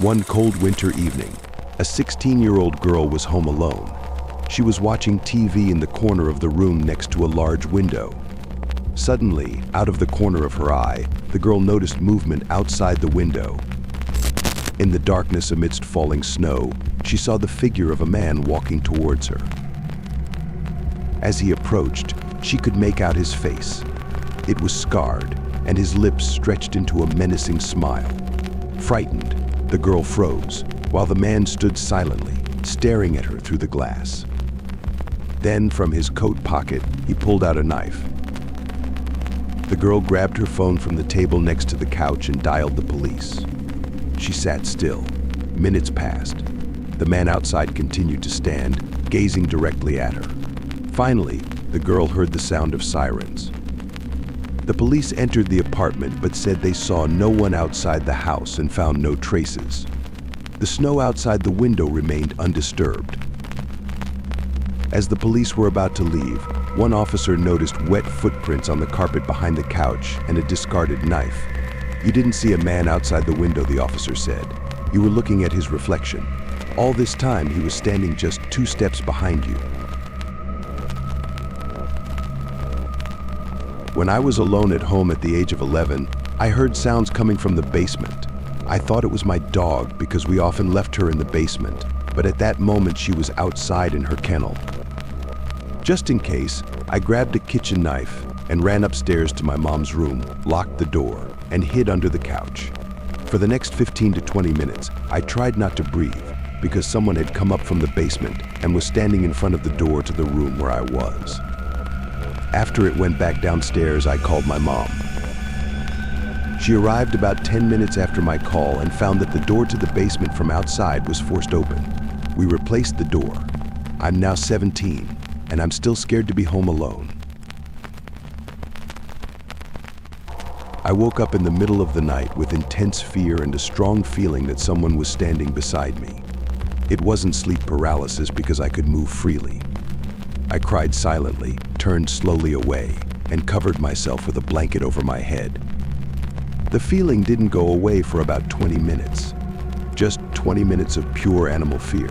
One cold winter evening, a 16-year-old girl was home alone. She was watching TV in the corner of the room next to a large window. Suddenly, out of the corner of her eye, the girl noticed movement outside the window. In the darkness amidst falling snow, she saw the figure of a man walking towards her. As he approached, she could make out his face. It was scarred, and his lips stretched into a menacing smile. Frightened, the girl froze, while the man stood silently, staring at her through the glass. Then, from his coat pocket, he pulled out a knife. The girl grabbed her phone from the table next to the couch and dialed the police. She sat still. Minutes passed. The man outside continued to stand, gazing directly at her. Finally, the girl heard the sound of sirens. The police entered the apartment but said they saw no one outside the house and found no traces. The snow outside the window remained undisturbed. As the police were about to leave, one officer noticed wet footprints on the carpet behind the couch and a discarded knife. "You didn't see a man outside the window," the officer said. "You were looking at his reflection. All this time, he was standing just 2 steps behind you." When I was alone at home at the age of 11, I heard sounds coming from the basement. I thought it was my dog because we often left her in the basement, but at that moment she was outside in her kennel. Just in case, I grabbed a kitchen knife and ran upstairs to my mom's room, locked the door, and hid under the couch. For the next 15 to 20 minutes, I tried not to breathe because someone had come up from the basement and was standing in front of the door to the room where I was. After it went back downstairs, I called my mom. She arrived about 10 minutes after my call and found that the door to the basement from outside was forced open. We replaced the door. I'm now 17, and I'm still scared to be home alone. I woke up in the middle of the night with intense fear and a strong feeling that someone was standing beside me. It wasn't sleep paralysis because I could move freely. I cried silently, turned slowly away, and covered myself with a blanket over my head. The feeling didn't go away for about 20 minutes. Just 20 minutes of pure animal fear.